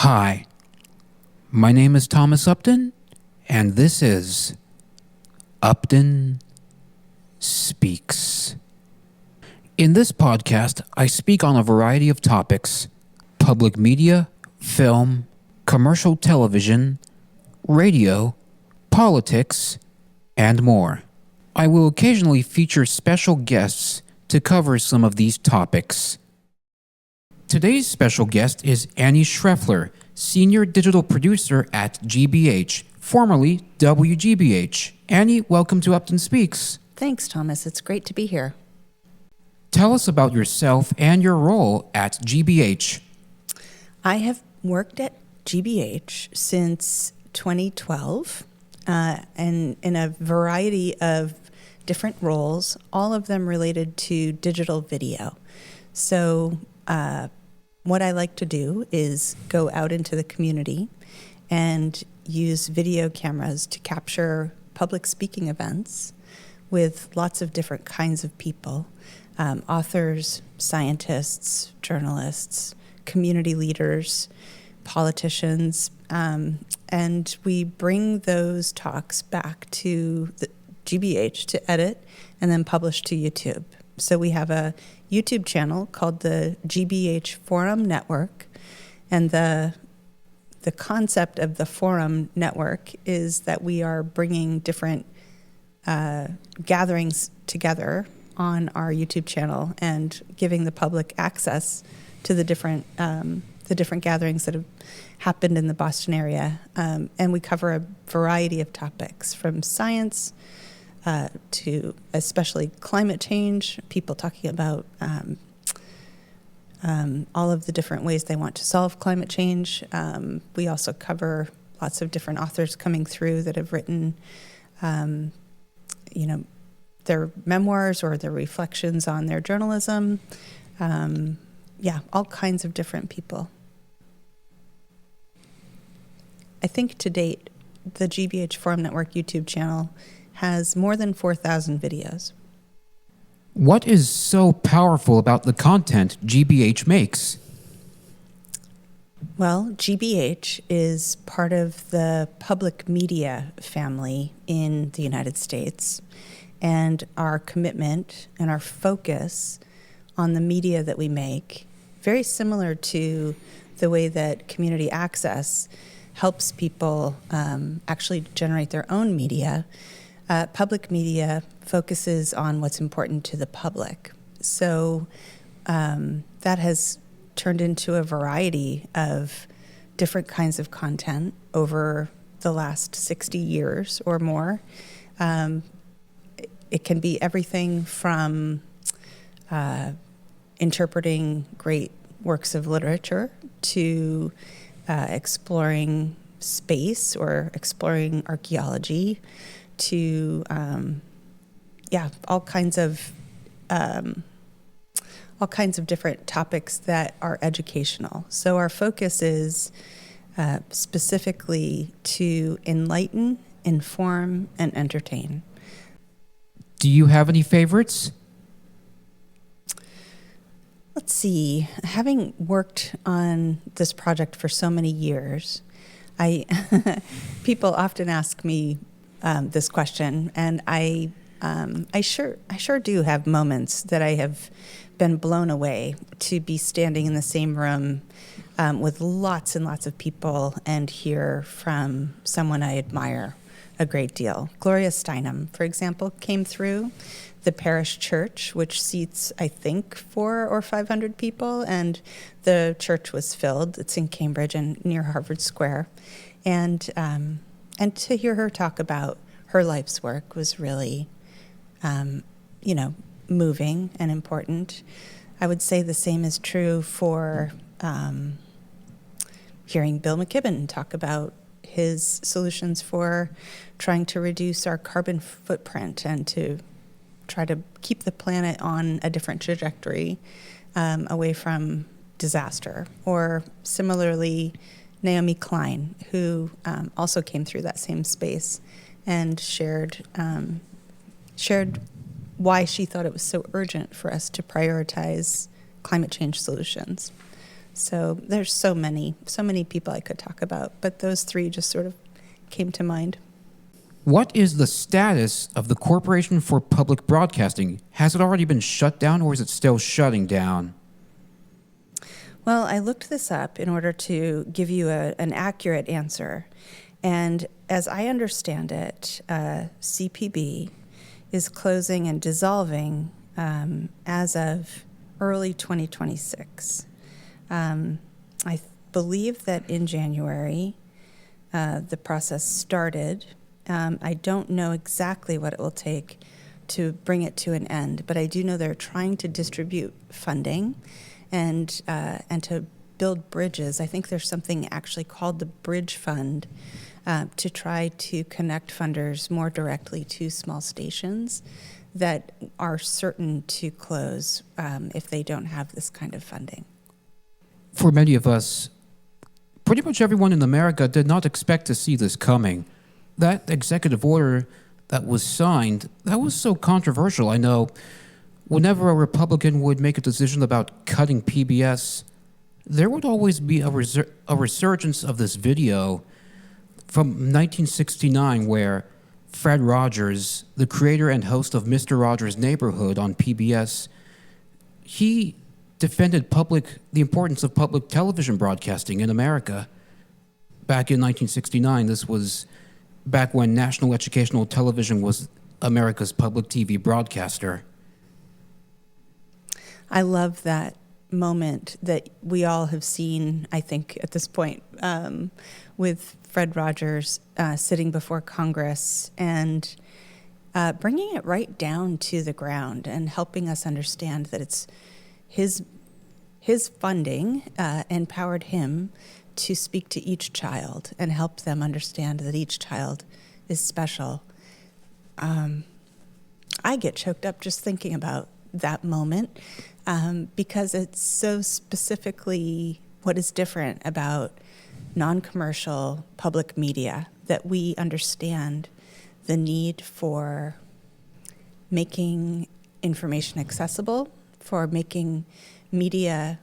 Hi, my name is Thomas Upton, and this is Upton Speaks. In this podcast, I speak on a variety of topics: public media, film, commercial television, radio, politics, and more. I will occasionally feature special guests to cover some of these topics. Today's special guest is Annie Shreffler, Senior Digital Producer at GBH, formerly WGBH. Annie, welcome to Upton Speaks. Thanks, Thomas. It's great to be here. Tell us about yourself and your role at GBH. I have worked at GBH since 2012 and in a variety of different roles, all of them related to digital video. So what I like to do is go out into the community and use video cameras to capture public speaking events with lots of different kinds of people, authors, scientists, journalists, community leaders, politicians, and we bring those talks back to the GBH to edit and then publish to YouTube. So we have a YouTube channel called the GBH Forum Network, and the concept of the Forum Network is that we are bringing different gatherings together on our YouTube channel and giving the public access to the different gatherings that have happened in the Boston area, and we cover a variety of topics from science to especially climate change, people talking about all of the different ways they want to solve climate change. We also cover lots of different authors coming through that have written, their memoirs or their reflections on their journalism. All kinds of different people. I think to date, the GBH Forum Network YouTube channel has more than 4,000 videos. What is so powerful about the content GBH makes? Well, GBH is part of the public media family in the United States, and our commitment and our focus on the media that we make, very similar to the way that community access helps people actually generate their own media. Public media focuses on what's important to the public. So that has turned into a variety of different kinds of content over the last 60 years or more. It can be everything from interpreting great works of literature to exploring space or exploring archaeology, to all kinds of different topics that are educational. So our focus is specifically to enlighten, inform, and entertain. Do you have any favorites? Let's see. Having worked on this project for so many years, people often ask me this question, and I sure do have moments that I have been blown away to be standing in the same room with lots and lots of people and hear from someone I admire a great deal. Gloria Steinem, for example, came through the parish church, which seats, I think, 400 or 500 people, and the church was filled. It's in Cambridge and near Harvard Square, and to hear her talk about her life's work was really, moving and important. I would say the same is true for hearing Bill McKibben talk about his solutions for trying to reduce our carbon footprint and to try to keep the planet on a different trajectory away from disaster. Or similarly, Naomi Klein, who also came through that same space and shared why she thought it was so urgent for us to prioritize climate change solutions. So there's so many people I could talk about, but those three just sort of came to mind. What is the status of the Corporation for Public Broadcasting? Has it already been shut down, or is it still shutting down? Well, I looked this up in order to give you an accurate answer. And as I understand it, CPB is closing and dissolving as of early 2026. I believe that in January, the process started. I don't know exactly what it will take to bring it to an end, but I do know they're trying to distribute funding and to build bridges. I think there's something actually called the Bridge Fund to try to connect funders more directly to small stations that are certain to close if they don't have this kind of funding. For many of us, pretty much everyone in America did not expect to see this coming. That executive order that was signed, that was so controversial. I know whenever a Republican would make a decision about cutting PBS, there would always be a resurgence of this video from 1969 where Fred Rogers, the creator and host of Mr. Rogers' Neighborhood on PBS, he defended the importance of public television broadcasting in America. Back in 1969, this was back when National Educational Television was America's public TV broadcaster. I love that moment that we all have seen, I think, at this point, with Fred Rogers sitting before Congress and bringing it right down to the ground and helping us understand that it's his funding empowered him to speak to each child and help them understand that each child is special. I get choked up just thinking about that moment because it's so specifically what is different about non-commercial public media, that we understand the need for making information accessible, for making media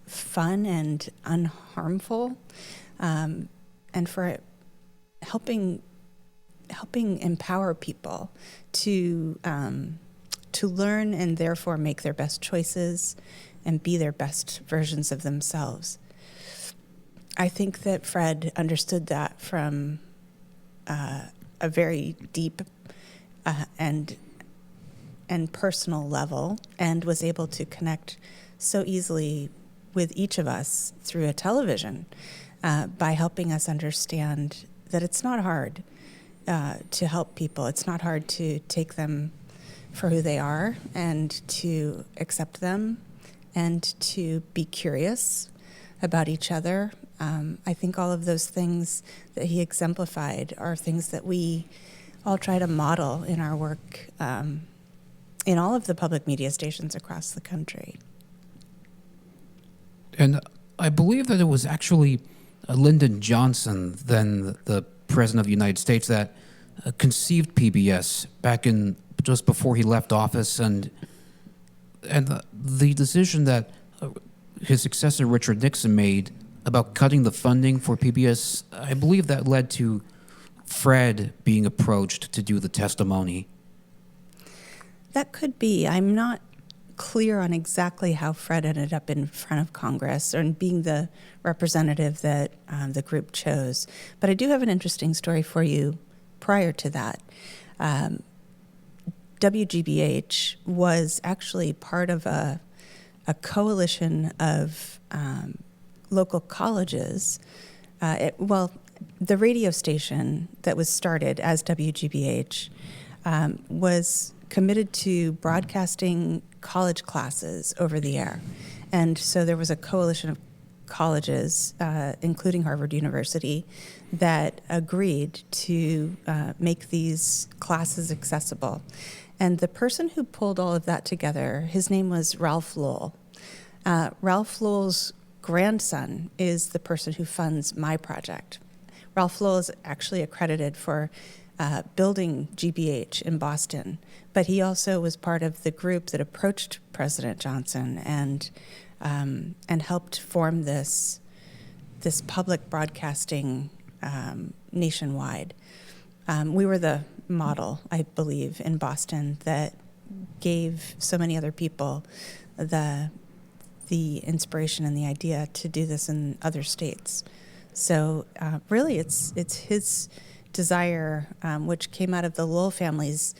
fun and unharmful, and for helping empower people to learn and therefore make their best choices and be their best versions of themselves. I think that Fred understood that from a very deep and personal level, and was able to connect so easily with each of us through a television by helping us understand that it's not hard to help people. It's not hard to take them for who they are and to accept them and to be curious about each other. I think all of those things that he exemplified are things that we all try to model in our work in all of the public media stations across the country. And I believe that it was actually Lyndon Johnson, then the President of the United States, that conceived PBS back in just before he left office, and the decision that his successor Richard Nixon made about cutting the funding for PBS, I believe that led to Fred being approached to do the testimony. That could be. I'm not clear on exactly how Fred ended up in front of Congress or being the representative that the group chose. But I do have an interesting story for you prior to that. WGBH was actually part of a coalition of local colleges. The radio station that was started as WGBH was committed to broadcasting college classes over the air. And so there was a coalition of colleges, including Harvard University, that agreed to make these classes accessible. And the person who pulled all of that together, his name was Ralph Lowell. Ralph Lowell's grandson is the person who funds my project. Ralph Lowell is actually accredited for building GBH in Boston, but he also was part of the group that approached President Johnson and and helped form this public broadcasting nationwide. We were the model, I believe, in Boston that gave so many other people the inspiration and the idea to do this in other states. So really, it's his desire, which came out of the Lowell family's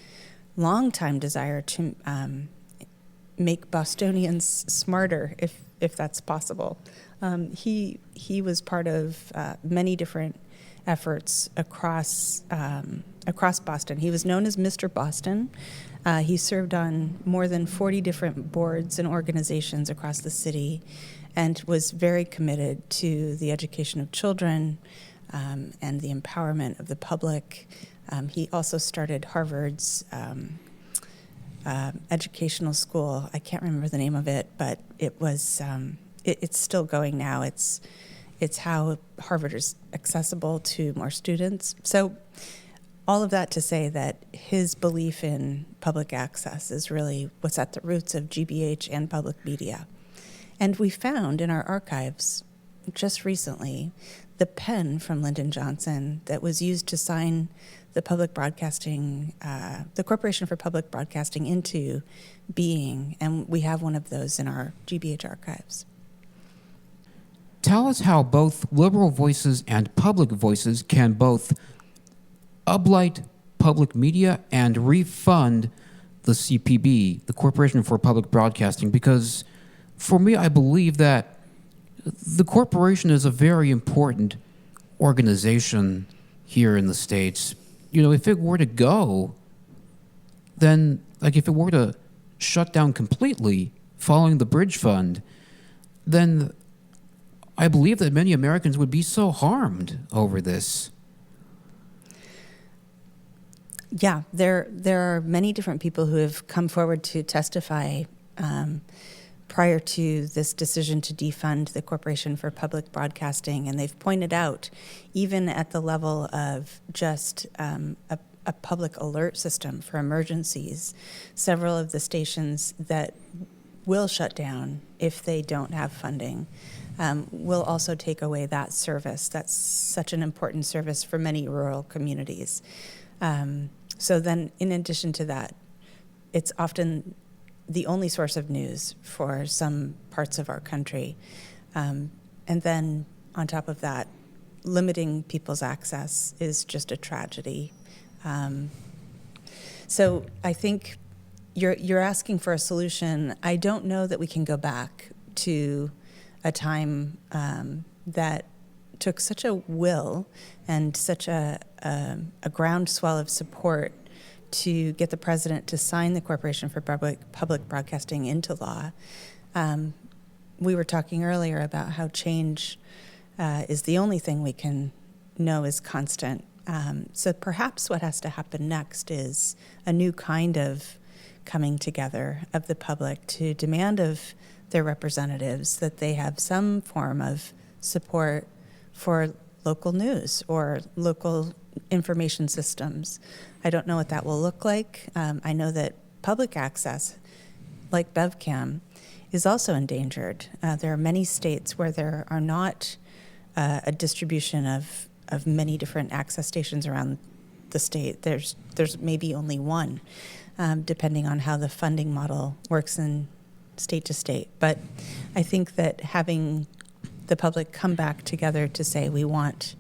longtime desire to make Bostonians smarter, if that's possible. He was part of many different efforts across Boston. He was known as Mr. Boston. He served on more than 40 different boards and organizations across the city, and was very committed to the education of children and the empowerment of the public. He also started Harvard's educational school. I can't remember the name of it, but it was it's still going now. It's how Harvard is accessible to more students. So all of that to say that his belief in public access is really what's at the roots of GBH and public media. And we found in our archives just recently the pen from Lyndon Johnson that was used to sign the public broadcasting, the Corporation for Public Broadcasting into being, and we have one of those in our GBH archives. Tell us how both liberal voices and public voices can both uplight public media and refund the CPB, the Corporation for Public Broadcasting, because for me, I believe that the corporation is a very important organization here in the States. You know, if it were to go, then, like, if it were to shut down completely following the Bridge Fund, then I believe that many Americans would be so harmed over this. Yeah, there are many different people who have come forward to testify prior to this decision to defund the Corporation for Public Broadcasting, and they've pointed out, even at the level of just a public alert system for emergencies, several of the stations that will shut down if they don't have funding will also take away that service. That's such an important service for many rural communities. So then, in addition to that, it's often the only source of news for some parts of our country. And then, on top of that, limiting people's access is just a tragedy. So I think you're asking for a solution. I don't know that we can go back to a time that took such a will and such a groundswell of support to get the president to sign the Corporation for Public Broadcasting into law. We were talking earlier about how change is the only thing we can know is constant. So perhaps what has to happen next is a new kind of coming together of the public to demand of their representatives that they have some form of support for local news or local information systems. I don't know what that will look like. I know that public access, like BevCam, is also endangered. There are many states where there are not a distribution of many different access stations around the state. There's maybe only one, depending on how the funding model works in state to state. But I think that having the public come back together to say we want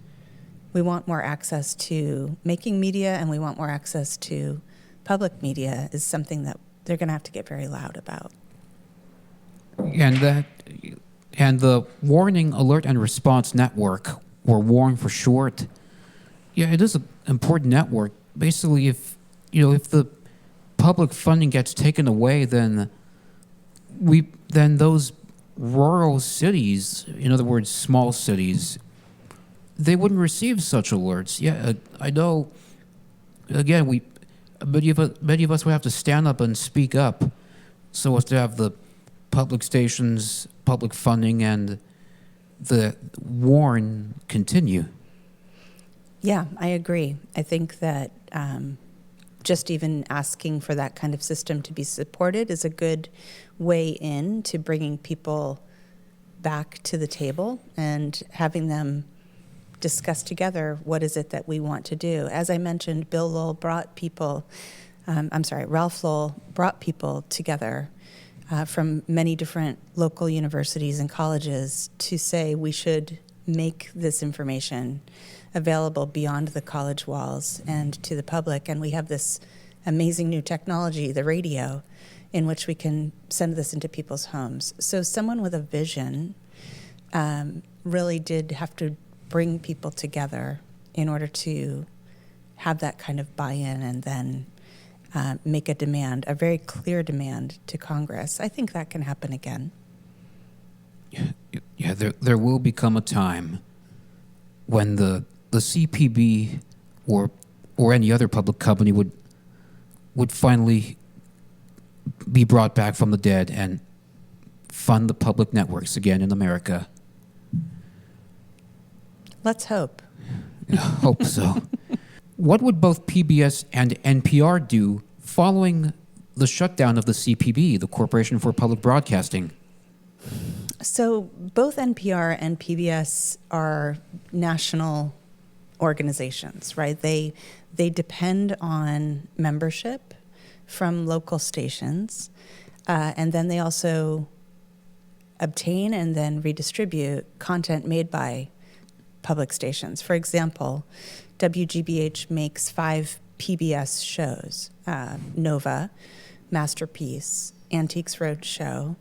more access to making media and we want more access to public media is something that they're going to have to get very loud about. And the Warning, Alert, and Response Network, or WARN for short, yeah, it is an important network. Basically, if the public funding gets taken away, then those rural cities, in other words, small cities, they wouldn't receive such alerts. Yeah, I know. Again, many of us would have to stand up and speak up, so as to have the public stations, public funding, and the WARN continue. Yeah, I agree. I think that just even asking for that kind of system to be supported is a good way in to bringing people back to the table and having them discuss together what is it that we want to do. As I mentioned, Ralph Lowell brought people together from many different local universities and colleges to say we should make this information available beyond the college walls and to the public. And we have this amazing new technology, the radio, in which we can send this into people's homes. So someone with a vision really did have to bring people together in order to have that kind of buy-in and then make a demand, a very clear demand to Congress. I think that can happen again. Yeah, there will become a time when the CPB or any other public company would finally be brought back from the dead and fund the public networks again in America. Let's hope. Hope so. What would both PBS and NPR do following the shutdown of the CPB, the Corporation for Public Broadcasting? So both NPR and PBS are national organizations, right? They depend on membership from local stations, and then they also obtain and then redistribute content made by public stations. For example, WGBH makes 5 PBS shows, Nova, Masterpiece, Antiques Roadshow,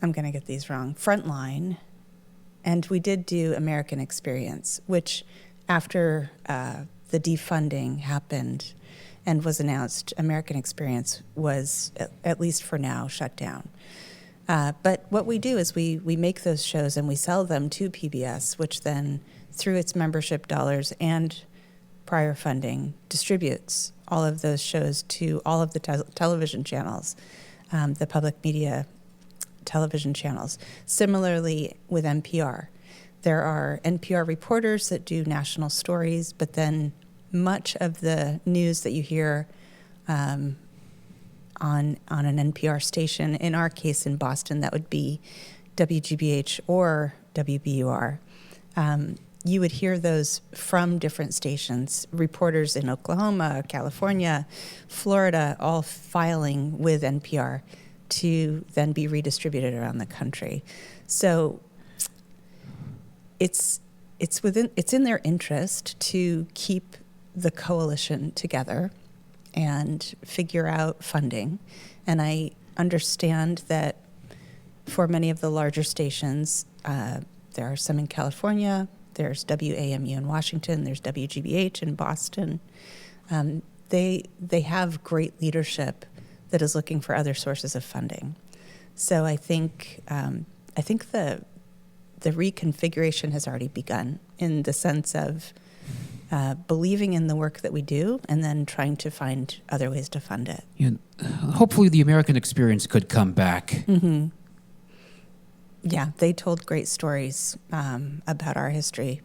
I'm going to get these wrong, Frontline, and we did do American Experience, which after the defunding happened and was announced, American Experience was, at least for now, shut down. But what we do is we make those shows and we sell them to PBS, which then, through its membership dollars and prior funding, distributes all of those shows to all of the television channels, the public media television channels. Similarly with NPR. There are NPR reporters that do national stories, but then much of the news that you hear on an NPR station, in our case in Boston, that would be WGBH or WBUR. You would hear those from different stations, reporters in Oklahoma, California, Florida, all filing with NPR to then be redistributed around the country. So it's in their interest to keep the coalition together and figure out funding. And I understand that for many of the larger stations, there are some in California, there's WAMU in Washington, there's WGBH in Boston. They have great leadership that is looking for other sources of funding. So I think the reconfiguration has already begun in the sense of believing in the work that we do and then trying to find other ways to fund it. Hopefully the American Experience could come back. Mm-hmm. Yeah, they told great stories about our history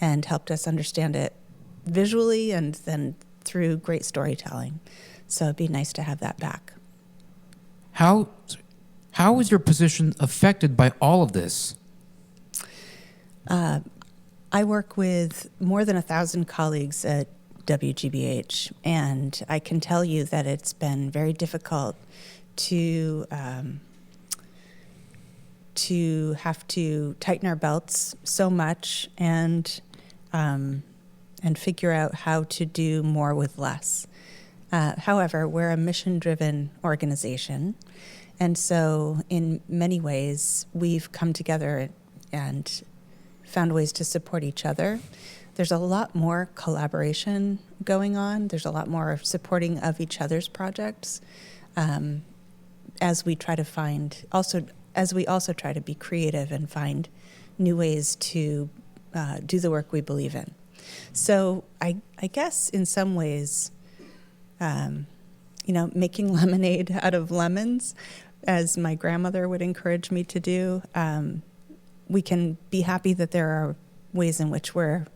and helped us understand it visually and then through great storytelling. So it'd be nice to have that back. How is your position affected by all of this? I work with more than 1,000 colleagues at WGBH, and I can tell you that it's been very difficult to have to tighten our belts so much and figure out how to do more with less. However, we're a mission-driven organization, and so in many ways, we've come together and found ways to support each other. There's a lot more collaboration going on. There's a lot more supporting of each other's projects as we try to find, as we also try to be creative and find new ways to do the work we believe in. So I guess in some ways, making lemonade out of lemons, as my grandmother would encourage me to do, we can be happy that there are ways in which we're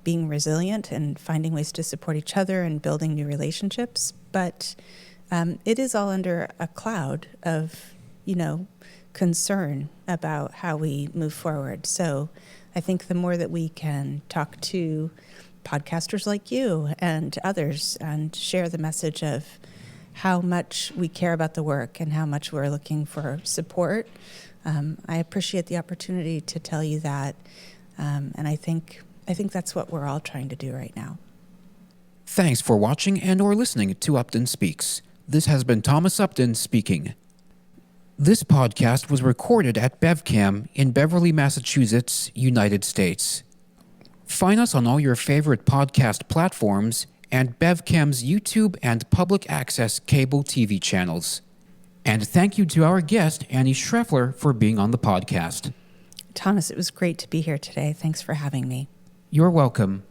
being resilient and finding ways to support each other and building new relationships. But it is all under a cloud of, concern about how we move forward. So I think the more that we can talk to podcasters like you and others and share the message of how much we care about the work and how much we're looking for support, I appreciate the opportunity to tell you that. And I think that's what we're all trying to do right now. Thanks for watching and or listening to Upton Speaks. This has been Thomas Upton speaking. This podcast was recorded at BevCam in Beverly, Massachusetts, United States. Find us on all your favorite podcast platforms and BevCam's YouTube and public access cable TV channels. And thank you to our guest, Annie Shreffler, for being on the podcast. Thomas, it was great to be here today. Thanks for having me. You're welcome.